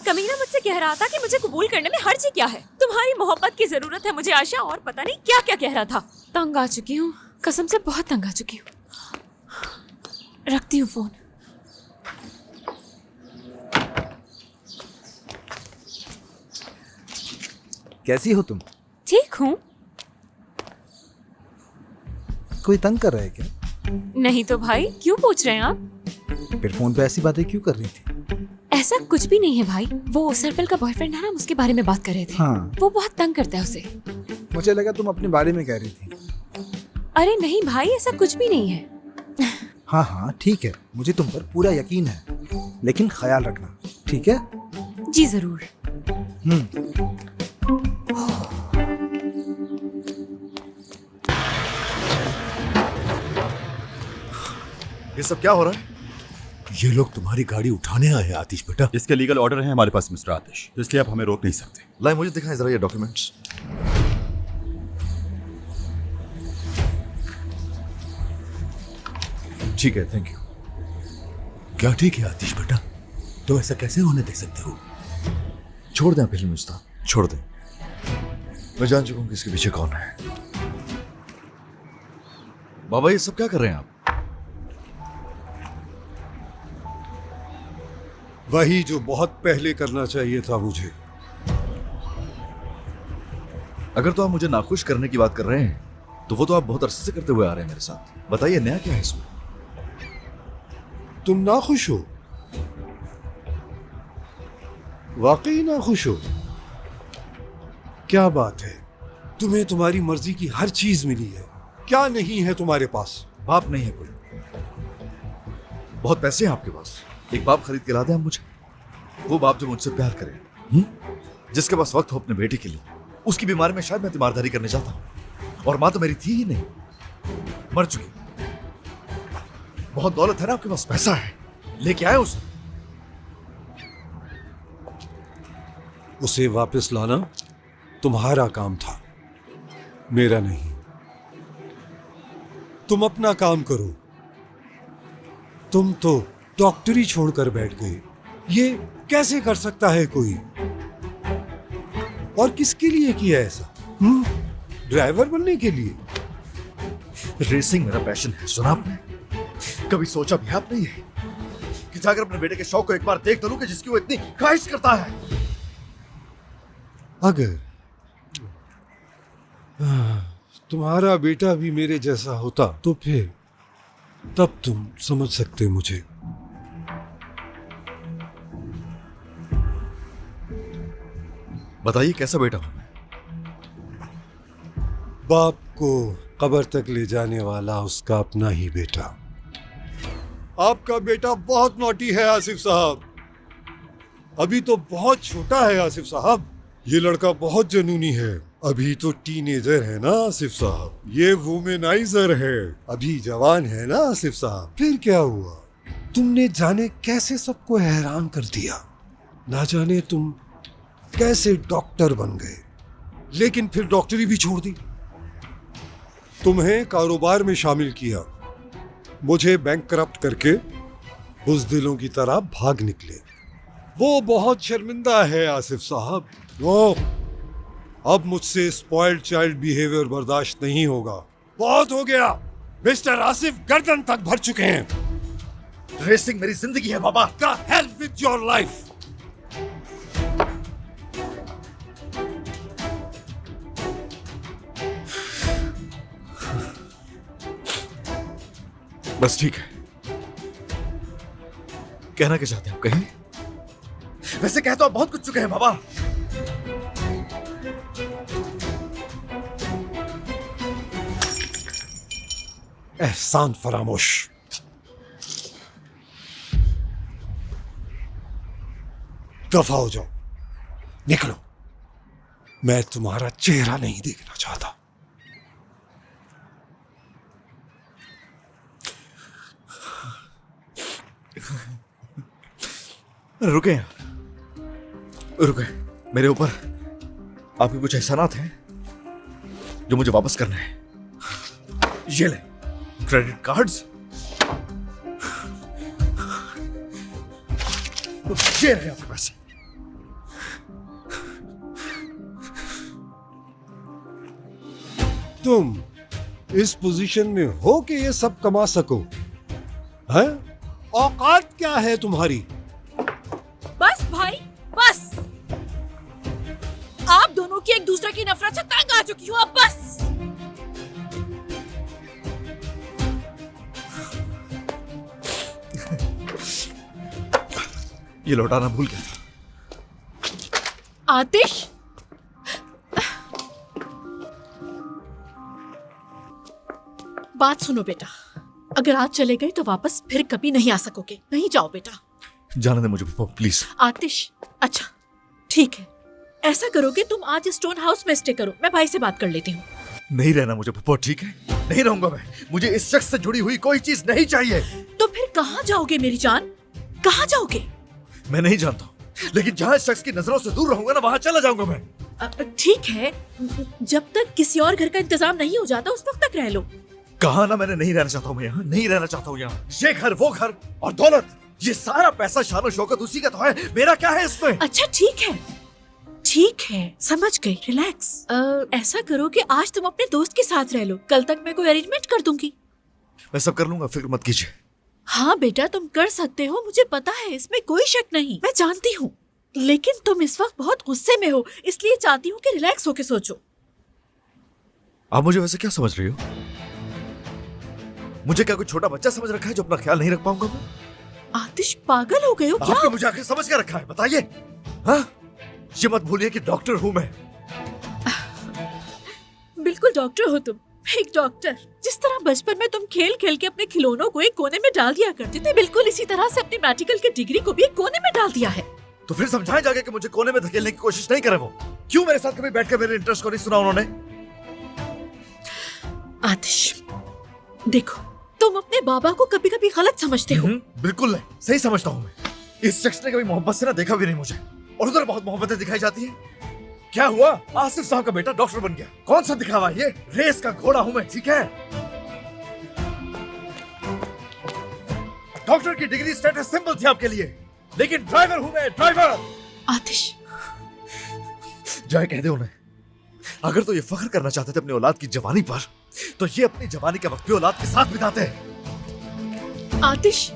कमीना मुझसे कह रहा था कि मुझे कबूल करने में हर्ज क्या है। तुम्हारी मोहब्बत की जरूरत है मुझे आशा, और पता नहीं क्या क्या कह रहा था। तंग आ चुकी हूँ, कसम से बहुत तंग आ चुकी हूँ। रखती हूँ फोन। कैसी हो तुम? ठीक हूँ। कोई तंग कर रहा है क्या? नहीं तो भाई, क्यों पूछ रहे हैं आप? फिर फोन पे ऐसी बातें क्यों कर रही थी? ऐसा कुछ भी नहीं है भाई। वो सर्पल का बॉयफ्रेंड है ना, उसके बारे में बात कर रहे थे। हाँ। वो बहुत तंग करता है उसे। मुझे लगा तुम अपने बारे में कह रही थी। अरे नहीं भाई, ऐसा कुछ भी नहीं है। हाँ हाँ ठीक है, मुझे तुम पर पूरा यकीन है, लेकिन ख्याल रखना, ठीक है? जी जरूर। ये सब क्या हो रहा है? ये लोग तुम्हारी गाड़ी उठाने आए हैं आतिश बेटा। इसके लीगल ऑर्डर है हमारे पास मिस्टर आतिश, इसलिए आप हमें रोक नहीं सकते। लाए मुझे दिखाएं जरा ये डॉक्यूमेंट्स। ठीक है, थैंक यू। क्या ठीक है आतिश बेटा? तो ऐसा कैसे होने दे सकते हो? छोड़ दें फिल्म उस्ताद, छोड़ दें। मैं जान चुका हूं कि इसके पीछे कौन है। बाबा ये सब क्या कर रहे हैं आप? वही जो बहुत पहले करना चाहिए था मुझे। अगर तो आप मुझे नाखुश करने की बात कर रहे हैं तो वो तो आप बहुत अरसे से करते हुए आ रहे हैं मेरे साथ। बताइए नया क्या है इसमें? तुम नाखुश हो? वाकई नाखुश हो? क्या बात है, तुम्हें तुम्हारी मर्जी की हर चीज मिली है, क्या नहीं है तुम्हारे पास? बाप नहीं है कोई, बहुत पैसे हैं आपके पास। एक बाप खरीद के ला दें आप मुझे, वो बाप जो मुझसे प्यार करे, जिसके पास वक्त हो अपने बेटे के लिए। उसकी बीमारी में शायद मैं तीमारदारी करने जाता हूं, और मां तो मेरी थी ही नहीं, मर चुकी। बहुत दौलत है ना आपके पास, पैसा है, लेके आए उसे। उसे वापस लाना तुम्हारा काम था, मेरा नहीं। तुम अपना काम करो। तुम तो डॉक्टरी छोड़कर बैठ गए। ये कैसे कर सकता है कोई? और किसके लिए किया ऐसा? ड्राइवर बनने के लिए? रेसिंग मेरा पैशन है, सुना आपने? कभी सोचा भी आपने ये कि जाकर अपने बेटे के शौक को एक बार देख तो लूं कि जिसकी वो इतनी ख्वाहिश करता है? अगर तुम्हारा बेटा भी मेरे जैसा होता तो फिर तब तुम समझ सकते मुझे। बताइए कैसा बेटा हूं मैं? बाप को कब्र तक ले जाने वाला उसका अपना ही बेटा। आपका बेटा बहुत नॉटी है आसिफ साहब। अभी तो बहुत छोटा है आसिफ साहब। ये लड़का बहुत जुनूनी है। अभी तो टीनेजर है ना आसिफ साहब। ये वुमेनाइजर है, अभी जवान है ना आसिफ साहब। फिर क्या हुआ? तुमने जाने कैसे सबको हैरान कर दिया। ना जाने तुम कैसे डॉक्टर बन गए, लेकिन फिर डॉक्टरी भी छोड़ दी। तुम्हें कारोबार में शामिल किया, मुझे बैंकक्रप्ट करके बुज़दिलों की तरह भाग निकले। वो बहुत शर्मिंदा है आसिफ साहब। वो अब मुझसे स्पॉइल्ड चाइल्ड बिहेवियर बर्दाश्त नहीं होगा। बहुत हो गया। मिस्टर आसिफ गर्दन तक भर चुके हैं। रेसिंग मेरी जिंदगी है बाबा। The hell with your life! बस ठीक है। कहना क्या चाहते हैं आप, कहिए। वैसे कह तो आप बहुत कुछ चुके हैं बाबा। एहसान फरामोश। दफा हो जाओ, निकलो। मैं तुम्हारा चेहरा नहीं देखना चाहता। रुके रुके, मेरे ऊपर आपके कुछ एहसानात हैं जो मुझे वापस करने हैं। ये ले क्रेडिट कार्ड्स, ये रहे आपके पैसे। तुम इस पोजीशन में हो कि ये सब कमा सको, हैं? औकात क्या है तुम्हारी? बस भाई बस, आप दोनों की एक दूसरे की नफरत से तंग आ चुकी हूँ अब बस। ये लौटाना भूल गया था। आतिश, बात सुनो बेटा, अगर आज चले गए तो वापस फिर कभी नहीं आ सकोगे। नहीं जाओ बेटा। जाने दे मुझे पप्पा प्लीज। आतिश, अच्छा ठीक है, ऐसा करोगे तुम आज स्टोन हाउस में स्टे करो, मैं भाई से बात कर लेती हूँ। नहीं रहना मुझे पप्पा, ठीक है? नहीं रहूंगा मैं। मुझे इस शख्स से जुड़ी हुई कोई चीज नहीं चाहिए। तो फिर कहाँ जाओगे मेरी जान, कहाँ जाओगे? मैं नहीं जानता हूँ, लेकिन जहाँ इस शख्स की नजरों से दूर रहूंगा ना, वहाँ चला जाऊंगा मैं। ठीक है, जब तक किसी और घर का इंतजाम नहीं हो जाता उस वक्त तक रह लो। कहा ना मैंने नहीं रहना चाहता हूँ मैं यहाँ, नहीं रहना चाहता हूँ यहाँ। ये घर, वो घर और दौलत, ये सारा पैसा शान शौकत उसी का तो है, मेरा क्या है इसमें? अच्छा ठीक है, ठीक है, समझ गई, रिलैक्स। ऐसा करो कि आज तुम अपने दोस्त के साथ रह लो, कल तक मैं कोई अरेंजमेंट कर दूंगी। मैं सब कर लूंगा, फिक्र मत कीजिए। हाँ बेटा, तुम कर सकते हो, मुझे पता है, इसमें कोई शक नहीं, मैं जानती हूँ। लेकिन तुम इस वक्त बहुत गुस्से में हो, इसलिए चाहती हूँ कि रिलैक्स होके सोचो। आप मुझे वैसे क्या समझ रही हो? मुझे क्या कोई छोटा बच्चा समझ रखा है जो अपना ख्याल नहीं रख पाऊंगा मैं? आतिश, पागल हो गए हो क्या? आपने मुझे आखिर समझ क्या रखा है, बताइए। हाँ, ये मत भूलिए कि डॉक्टर हूँ मैं। बिल्कुल डॉक्टर हो तुम, एक डॉक्टर। जिस तरह बचपन में तुम खेल खेल के अपने खिलौनों को एक कोने में डाल दिया करते थे, बिल्कुल इसी तरह से अपनी मेडिकल की डिग्री को भी एक कोने में डाल दिया है। तो फिर समझाएं जाके कि मुझे कोने में धकेलने की कोशिश नहीं करे वो। क्यों मेरे साथ कभी बैठकर मेरे इंटरेस्ट को नहीं सुना उन्होंने? आतिश, देखो, तुम अपने बाबा को कभी कभी गलत समझते हो। बिल्कुल नहीं, सही समझता हूँ मैं। इस शख्स ने कभी मोहब्बत से ना देखा भी नहीं मुझे, और उधर बहुत मोहब्बतें दिखाई जाती है। क्या हुआ? आसिफ साहब का बेटा डॉक्टर बन गया, कौन सा दिखावा ये? रेस का घोड़ा हूं मैं, ठीक है? डॉक्टर की डिग्री स्टेटस सिंबल थी आपके लिए, लेकिन ड्राइवर हूं मैं, ड्राइवर। आतिश, जाए कह दे उन्हें, अगर तो ये फख्र करना चाहते थे अपनी औलाद की जवानी पर, तो ये अपनी जवानी का वक्त भी औलाद के साथ बिताते। आतिश,